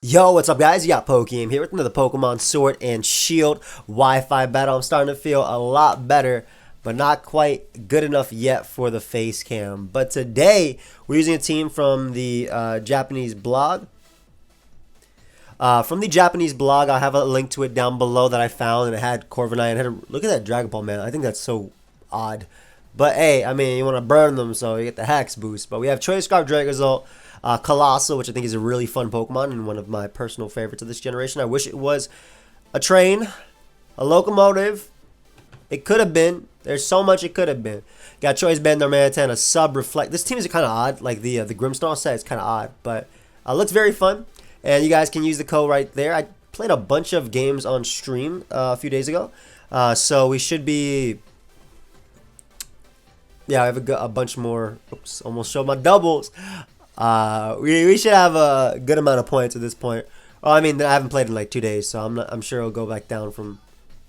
Yo, what's up guys? You got pokeaim here with another Pokemon Sword and Shield Wi-Fi battle. I'm starting to feel a lot better, but not quite good enough yet for the face cam. But today, we're using a team from the Japanese blog. I have a link to it down below that I found, and it had Corviknight and it had look at that Dragon Ball, man. I think that's so odd. But hey, I mean, you want to burn them, so you get the Hex boost. But we have Choice Scarf Dracozolt, Colossal, which I think is a really fun Pokemon and one of my personal favorites of this generation. I wish it was a train, a locomotive. It could have been. There's so much it could have been. Got Choice Band, Darmanitan, a Sub Reflect. This team is kind of odd. Like the Grimmsnarl set is kind of odd, but looks very fun. And you guys can use the code right there. I played a bunch of games on stream a few days ago, so we should be. Yeah, I have a bunch more. Oops, almost showed my doubles. We should have a good amount of points at this point. Oh, I mean, I haven't played in like 2 days, so I'm sure it'll go back down from.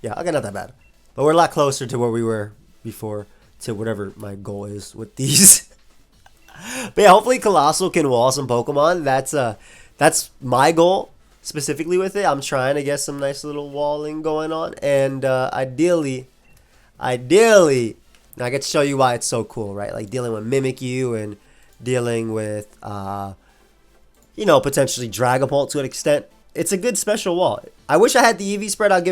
Yeah, okay, not that bad, but we're a lot closer to where we were before, to whatever my goal is with these. But yeah, hopefully Colossal can wall some Pokemon. That's my goal specifically with it. I'm trying to get some nice little walling going on, and ideally. Now I get to show you why it's so cool, right? Like dealing with Mimikyu and dealing with, potentially Dragapult to an extent. It's a good special wall. I wish I had the EV spread. I'd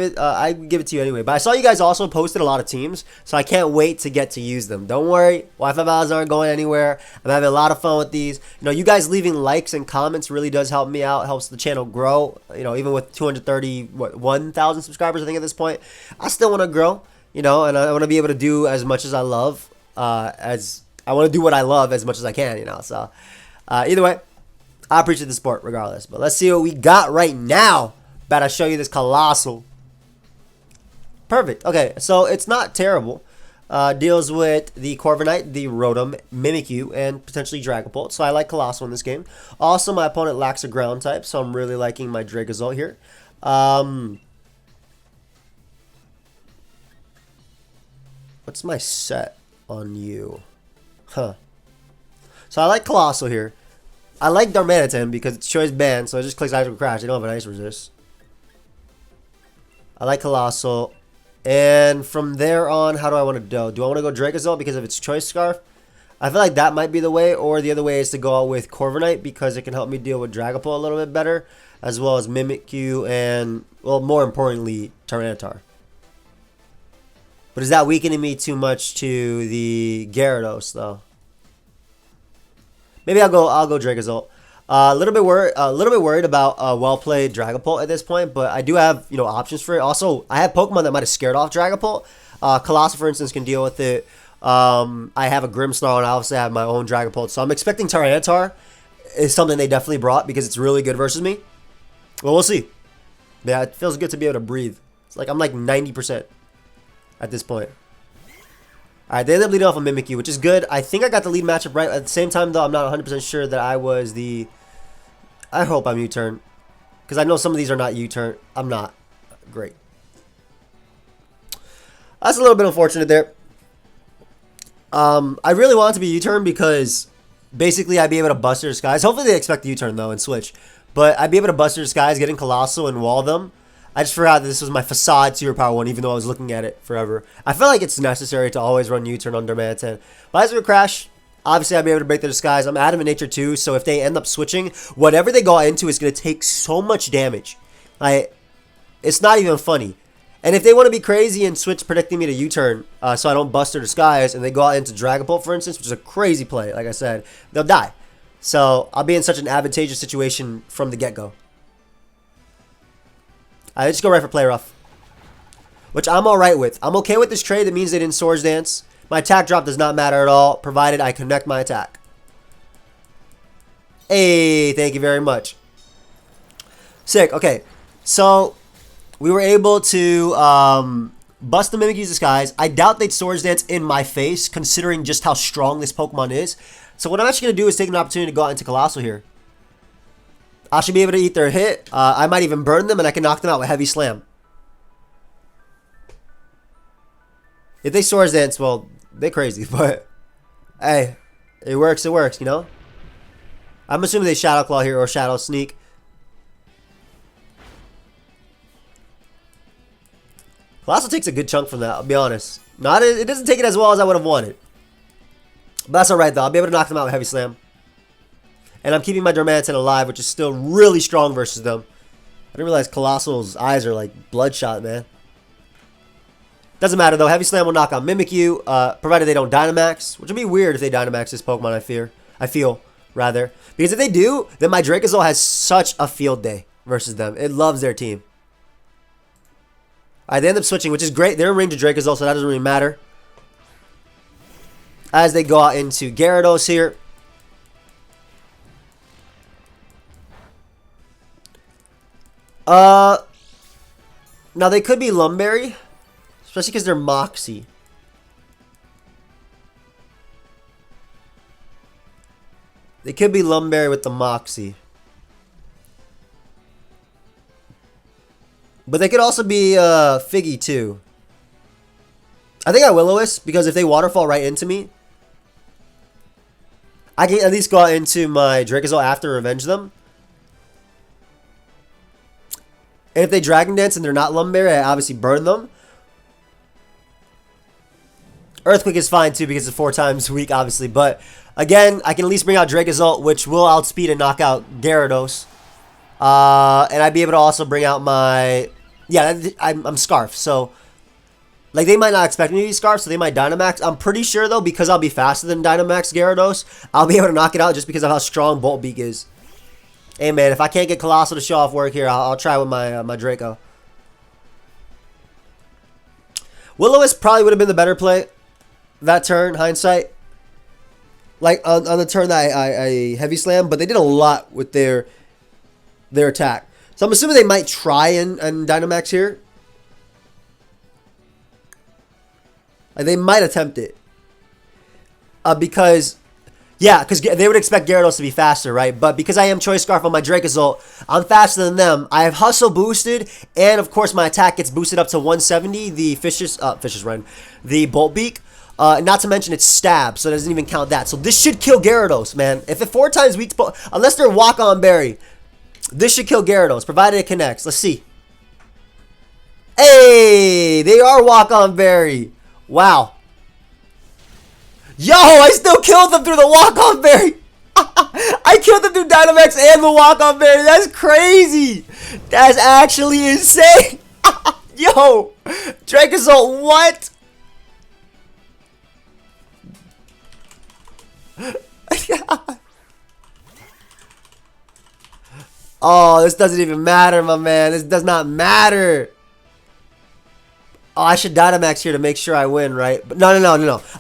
give it to you anyway. But I saw you guys also posted a lot of teams, so I can't wait to get to use them. Don't worry, Wi-Fi battles aren't going anywhere. I'm having a lot of fun with these. You guys leaving likes and comments really does help me out. It helps the channel grow. Even with 1,000 subscribers, I think at this point, I still want to grow. And I want to be able to do as much as I love, as I want to do what I love as much as I can, So, either way, I appreciate the support regardless. But let's see what we got right now. About to show you this Colossal. Perfect. Okay, so it's not terrible. Deals with the Corviknight, the Rotom, Mimikyu, and potentially Dragapult. So I like Colossal in this game. Also, my opponent lacks a ground type, so I'm really liking my Dracozolt here. What's my set on you? Huh. So I like Colossal here. I like Darmanitan because it's Choice Band, so it just clicks Ice Crash. They don't have an Ice Resist. I like Colossal. And from there on, how do I want to do? Do I want to go Dracozolt because of its Choice Scarf? I feel like that might be the way, or the other way is to go out with Corviknight because it can help me deal with Dragapult a little bit better, as well as Mimikyu and, well, more importantly, Tyranitar. But is that weakening me too much to the Gyarados though? Maybe I'll go Dracozolt. A little bit worried about well played Dragapult at this point, but I do have options for it. Also, I have Pokemon that might have scared off Dragapult. Colossal, for instance, can deal with it. I have a Grimmsnarl, and I also have my own Dragapult. So I'm expecting Tyranitar is something they definitely brought because it's really good versus me. Well, we'll see. Yeah, it feels good to be able to breathe. It's like I'm like 90%. At this point. Alright, they ended up leading off a Mimikyu, which is good. I think I got the lead matchup right. At the same time, though, I'm not 100% sure that I was the... I hope I'm U-turn. Because I know some of these are not U-turn. I'm not. Great. That's a little bit unfortunate there. I really want it to be U-turn because basically I'd be able to bust their Skies. Hopefully they expect the U-turn, though, and switch. But I'd be able to bust their Skies, get in Colossal, and wall them. I just forgot that this was my Facade Superpower one, even though I was looking at it forever. I feel like it's necessary to always run U-turn on Darmanitan. But as we crash, obviously I'll be able to break their Disguise. I'm Adamant Nature too, so if they end up switching, whatever they go into is going to take so much damage. It's not even funny. And if they want to be crazy and switch predicting me to U-turn so I don't bust their Disguise, and they go out into Dragapult, for instance, which is a crazy play, like I said, they'll die. So I'll be in such an advantageous situation from the get-go. I just go right for Play Rough, which I'm alright with. I'm okay with this trade. That means they didn't Swords Dance. My attack drop does not matter at all, provided I connect my attack. Hey, thank you very much. Sick. Okay, so we were able to bust the Mimikyu's Disguise. I doubt they'd Swords Dance in my face, considering just how strong this Pokemon is. So what I'm actually going to do is take an opportunity to go out into Colossal here. I should be able to eat their hit. I might even burn them, and I can knock them out with Heavy Slam. If they Swords Dance, well, They crazy, but hey, it works, you know? I'm assuming they Shadow Claw here or Shadow Sneak. Colossal takes a good chunk from that, I'll be honest. It doesn't take it as well as I would have wanted. But that's alright though, I'll be able to knock them out with Heavy Slam. And I'm keeping my Darmanitan alive, which is still really strong versus them. I didn't realize Colossal's eyes are like bloodshot, man. Doesn't matter though, Heavy Slam will knock out Mimikyu, provided they don't Dynamax. Which would be weird if they Dynamax this Pokemon, I feel, rather. Because if they do, then my Dracozolt has such a field day versus them. It loves their team. Alright, they end up switching, which is great. They're in range of Dracozolt, so that doesn't really matter. As they go out into Gyarados here. Now they could be Lumberry, especially because they're Moxie. They could be Lumberry with the Moxie. But they could also be Figgy too. I think I Will-O-Wisp because if they Waterfall right into me, I can at least go out into my Dracozolt after and revenge them. And if they Dragon Dance and they're not Lumberry, I obviously burn them. Earthquake is fine too because it's 4 times weak, obviously. But again, I can at least bring out Dracozolt, which will outspeed and knock out Gyarados. And I'd be able to also bring out my... Yeah, I'm Scarf, so... Like, they might not expect me to be Scarf, so they might Dynamax. I'm pretty sure, though, because I'll be faster than Dynamax Gyarados, I'll be able to knock it out just because of how strong Bolt Beak is. Hey, man, if I can't get Colossal to show off work here, I'll try with my my Draco. Will-O-Wisp probably would have been the better play that turn, hindsight. Like, on the turn that I Heavy Slam, but they did a lot with their attack. So I'm assuming they might try and Dynamax here. Like, they might attempt it. Because they would expect Gyarados to be faster, right? But because I am Choice Scarf on my Dracozolt, I'm faster than them. I have Hustle boosted, and of course my attack gets boosted up to 170. The Fish's Run, the Bolt Beak. Not to mention it's Stab, so it doesn't even count that. So this should kill Gyarados, man. If it 4 times weak, unless they're Walk-On Berry, this should kill Gyarados, provided it connects. Let's see. Hey, they are Walk-On Berry. Wow. Yo, I still killed them through the Walk-On Berry. I killed them through Dynamax and the Walk-On Berry. That's crazy. That's actually insane. Yo, Dracozolt, what? Oh, this doesn't even matter, my man. This does not matter. Oh, I should Dynamax here to make sure I win, right? But no.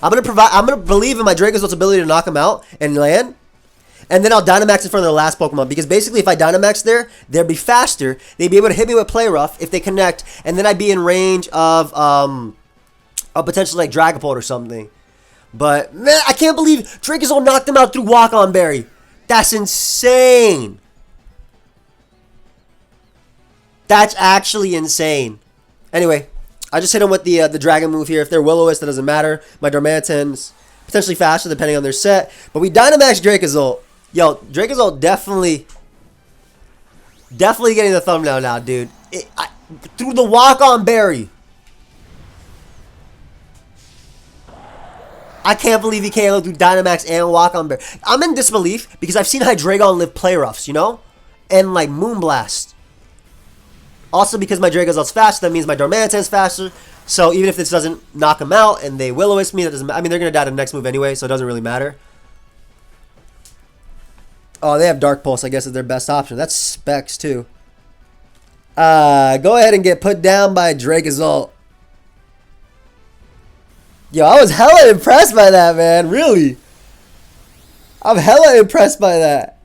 I'm gonna believe in my Dracozolt's ability to knock him out and land. And then I'll Dynamax in front of the last Pokemon. Because basically if I Dynamax there, they'd be faster. They'd be able to hit me with Play Rough if they connect. And then I'd be in range of a potential like Dragapult or something. But man, I can't believe Dracozolt knocked him out through Walk-On Berry. That's insane. That's actually insane. Anyway, I just hit him with the Dragon move here. If they're Will-O-Wisp, that doesn't matter. My Darmanitan's potentially faster depending on their set. But we Dynamax Dracozolt. Yo, Dracozolt definitely getting the thumbnail now, dude. Through the Walk-On Berry. I can't believe he can't do Dynamax and Walk-On Berry. I'm in disbelief because I've seen Hydreigon live Play Roughs, you know? And like Moonblast. Also, because my Dracozolt's faster, that means my Darmanitan's faster. So even if this doesn't knock him out and they Will-O-Wisp me, that doesn't matter. I mean, they're going to die to the next move anyway, so it doesn't really matter. Oh, they have Dark Pulse, I guess, is their best option. That's Specs, too. Go ahead and get put down by Dracozolt. Yo, I was hella impressed by that, man. Really. I'm hella impressed by that.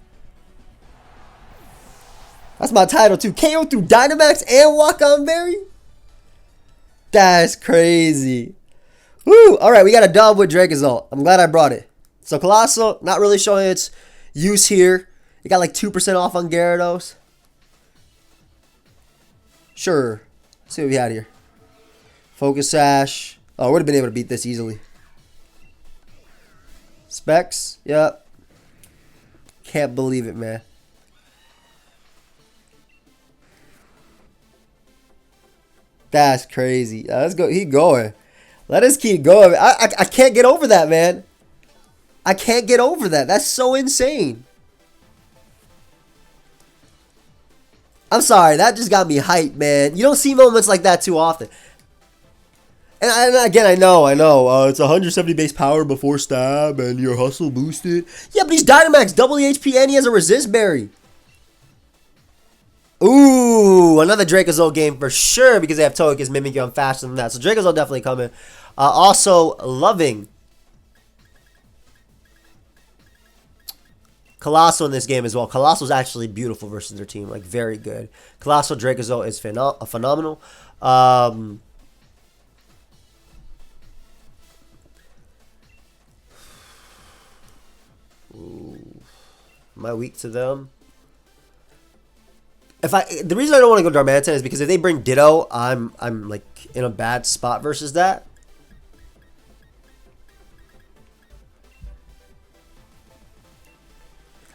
That's my title too. KO through Dynamax and Walk-On Berry? That's crazy. Woo! Alright, we got a dub with Dracozolt. I'm glad I brought it. So Colossal, not really showing its use here. It got like 2% off on Gyarados. Sure. Let's see what we had here. Focus Sash. Oh, I would have been able to beat this easily. Specs. Yep. Can't believe it, man. That's crazy. Let's go. Keep going. Let us keep going. I can't get over that, man. I can't get over that. That's so insane. I'm sorry. That just got me hyped, man. You don't see moments like that too often. And again, I know. It's 170 base power before stab and your hustle boosted. Yeah, but he's DYNAMAX, double the HP, and he has a resist berry. Ooh, another Dracozolt game for sure because they have Togekiss mimicking. I'm faster than that. So Dracozolt definitely coming. Also, loving Colossal in this game as well. Colossal is actually beautiful versus their team. Like, very good. Colossal Dracozolt is phenomenal. Ooh. Am I weak to them? The reason I don't want to go Darmanitan is because if they bring Ditto, I'm like in a bad spot versus that.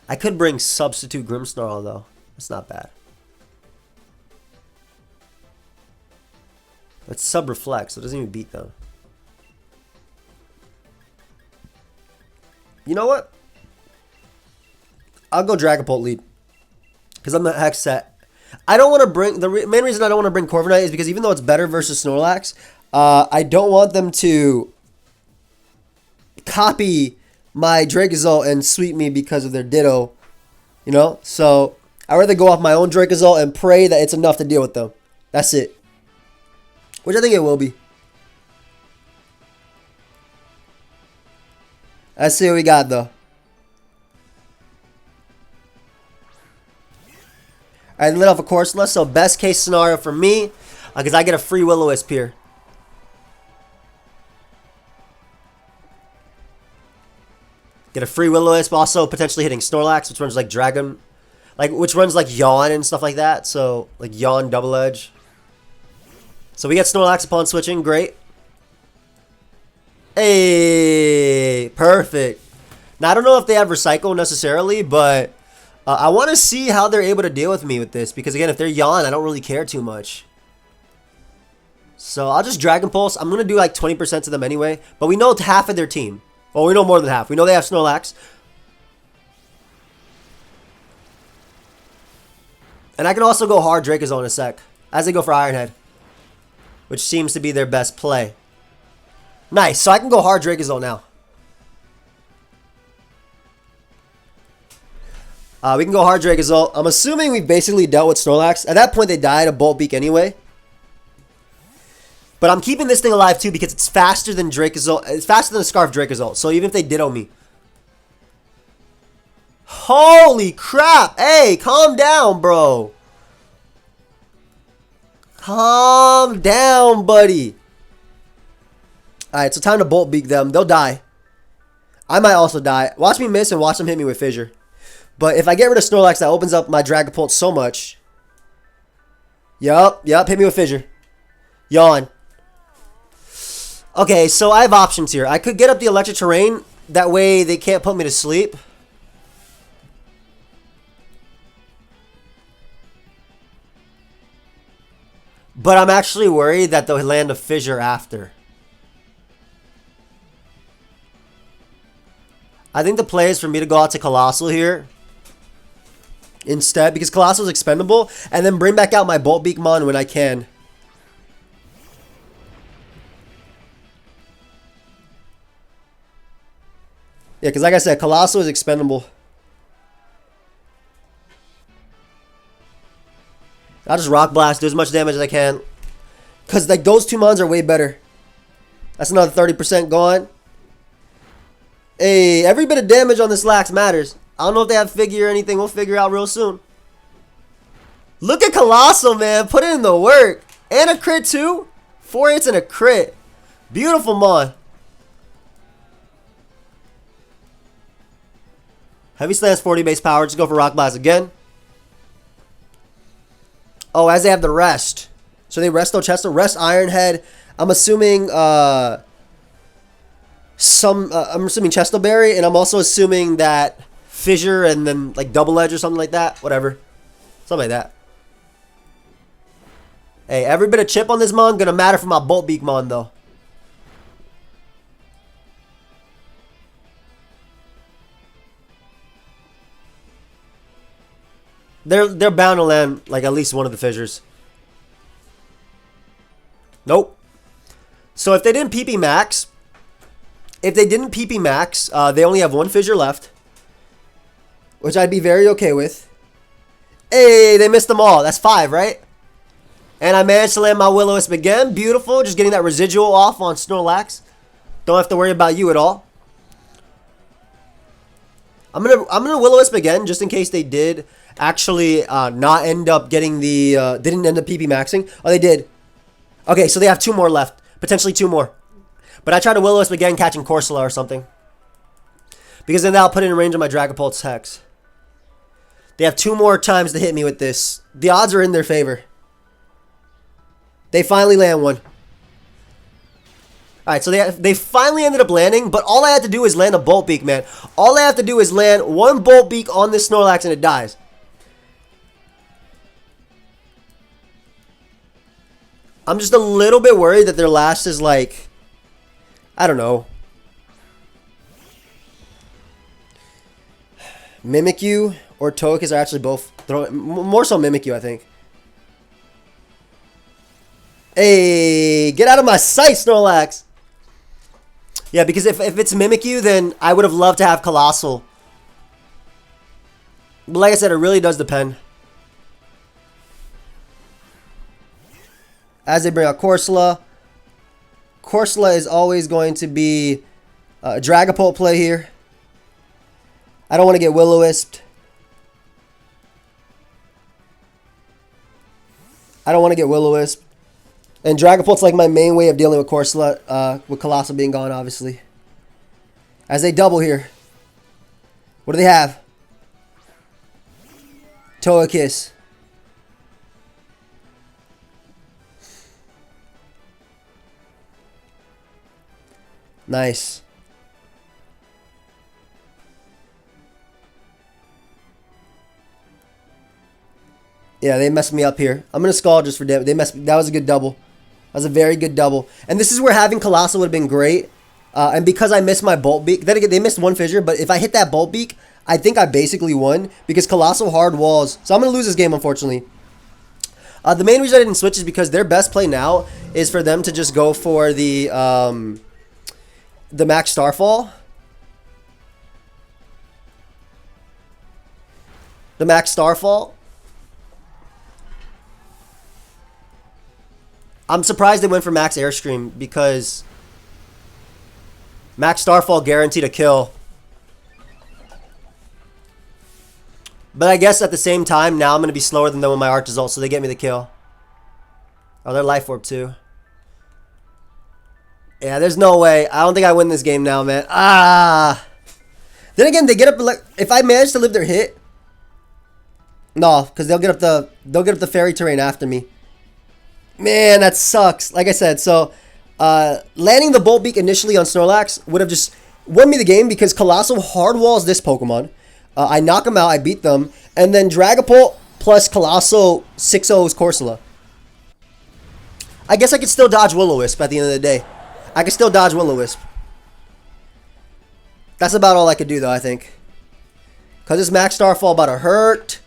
I could bring Substitute Grimmsnarl though. That's not bad. It's Sub Reflect, so it doesn't even beat them. You know what? I'll go Dragapult lead. Because I'm not hex set. I don't want to bring... The main reason I don't want to bring Corviknight is because even though it's better versus Snorlax, I don't want them to copy my Dracozolt and sweep me because of their Ditto. You know? So, I'd rather go off my own Dracozolt and pray that it's enough to deal with them. That's it. Which I think it will be. Let's see what we got, though. Alright, lit off a Corsola. So, best case scenario for me, because I get a free Will-O-Wisp here. Get a free Will-O-Wisp, also potentially hitting Snorlax, which runs like Dragon, which runs like Yawn and stuff like that. So, like Yawn Double Edge. So we get Snorlax upon switching, great. Hey, perfect. Now I don't know if they have Recycle necessarily, but I want to see how they're able to deal with me with this because again, if they're Yawn, I don't really care too much. So I'll just Dragon Pulse. I'm gonna do like 20% to them anyway, but we know it's half of their team. Well, we know more than half. We know they have Snorlax. And I can also go hard Dracozolt in a sec. As they go for Iron Head. Which seems to be their best play. Nice. So I can go hard Dracozolt now. We can go hard Dracozolt. I'm assuming we basically dealt with Snorlax. At that point, they died of Bolt Beak anyway. But I'm keeping this thing alive too because it's faster than Dracozolt. It's faster than a Scarf Dracozolt. So even if they Ditto me. Holy crap. Hey, calm down, bro. Calm down, buddy. Alright, so time to Bolt Beak them. They'll die. I might also die. Watch me miss and watch them hit me with Fissure. But if I get rid of Snorlax, that opens up my Dragapult so much. Yup, hit me with Fissure. Yawn. Okay, so I have options here. I could get up the Electric Terrain. That way they can't put me to sleep. But I'm actually worried that they'll land a Fissure after. I think the play is for me to go out to Colossal here. Instead, because Colossal is expendable. And then bring back out my Bolt Beak Mon when I can. Yeah, because like I said, Colossal is expendable. I'll just Rock Blast, do as much damage as I can. Because like those two mons are way better. That's another 30% gone. Hey, every bit of damage on this Lax matters. I don't know if they have Figure or anything. We'll figure out real soon. Look at Colossal, man. Put in the work. And a crit too. 4 hits and a crit. Beautiful mon. Heavy Slant's 40 base power. Just go for Rock Blast again. Oh, as they have the rest. So they Resto Chesto, rest Iron Head. I'm assuming I'm assuming Chestoberry, and I'm also assuming that Fissure and then like Double Edge or something like that. Whatever. Something like that. Hey, every bit of chip on this mon gonna matter for my Bolt Beak mon though. They're bound to land like at least one of the fissures. Nope. So if they didn't PP max, they only have one fissure left, which I'd be very okay with. Hey, they missed them all. That's 5, right? And I managed to land my Will-O-Wisp again. Beautiful. Just getting that residual off on Snorlax. Don't have to worry about you at all. I'm gonna Will-O-Wisp again just in case they did actually not end up getting the didn't end up PP maxing. Oh, they did. Okay, so they have 2 more left, potentially 2 more. But I tried to Will-O-Wisp again, catching Corsola or something, because then that'll put it in range of my Dragapult's Hex. They have 2 more times to hit me with this. The odds are in their favor. They finally land one. Alright, so they finally ended up landing, but all I had to do is land a Bolt Beak, man. All I have to do is land one Bolt Beak on this Snorlax and it dies. I'm just a little bit worried that their last is like, I don't know, Mimikyu or Togekiss are actually both throwing, more so Mimikyu, I think. Hey, get out of my sight, Snorlax. Yeah, because if it's Mimikyu, then I would have loved to have Colossal. But like I said, it really does depend. As they bring out Corsola. Corsola is always going to be a Dragapult play here. I don't want to get Will-O-Wisped. I don't want to get Will-O-Wisp. And Dragapult's like my main way of dealing with Corsola, with Colossal being gone, obviously. As they double here. What do they have? Togekiss. Nice. Yeah, they messed me up here. I'm going to Scald just for damage. That was a good double. That was a very good double. And this is where having Colossal would have been great. And because I missed my Bolt Beak, then again, they missed one fissure, but if I hit that Bolt Beak, I think I basically won because Colossal hard walls. So I'm going to lose this game, unfortunately. The main reason I didn't switch is because their best play now is for them to just go for the Max Starfall. The Max Starfall. I'm surprised they went for Max Airstream because Max Starfall guaranteed a kill. But I guess at the same time, now I'm going to be slower than them with my Dracozolt, so they get me the kill. Oh, they're Life Orb too. Yeah, there's no way. I don't think I win this game now, man. Ah. Then again, they get up like if I manage to live their hit. No, because they'll get up the fairy terrain after me. Man, that sucks. Like I said, so landing the Bolt Beak initially on Snorlax would have just won me the game because Colossal hard walls this Pokemon. I knock them out, I beat them, and then Dragapult plus Colossal 6-0's Corsola. I guess I could still dodge Will-O-Wisp at the end of the day. I could still dodge Will-O-Wisp. That's about all I could do, though, I think. Because this Max Starfall about to hurt.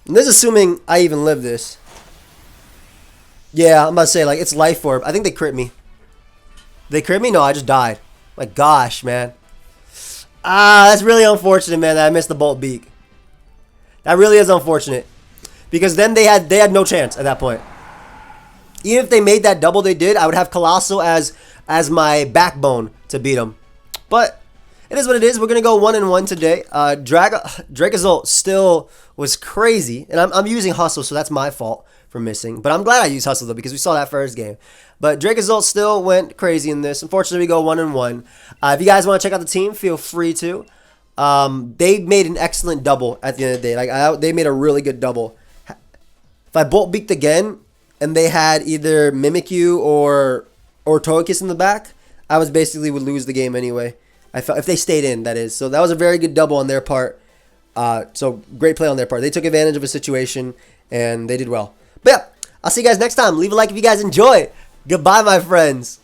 And this is assuming I even live this. Yeah, I'm about to say, like, it's Life Orb. I think they crit me. They crit me? No, I just died. My gosh, man. Ah, that's really unfortunate, man, that I missed the Bolt Beak. That really is unfortunate. Because then they had no chance at that point. Even if they made that double they did, I would have Colossal as my backbone to beat them. But it is what it is. We're going to go 1-1 today. Dracozolt still was crazy. And I'm using Hustle, so that's my fault for missing. But I'm glad I used Hustle, though, because we saw that first game. But Dracozolt still went crazy in this. Unfortunately, we go 1-1. If you guys want to check out the team, feel free to. They made an excellent double at the end of the day. Like they made a really good double. If I Bolt Beaked again, and they had either Mimikyu or Togekiss in the back, I was basically would lose the game anyway. I felt if they stayed in, that is. So that was a very good double on their part. So great play on their part. They took advantage of a situation and they did well. But yeah, I'll see you guys next time. Leave a like if you guys enjoy. Goodbye, my friends.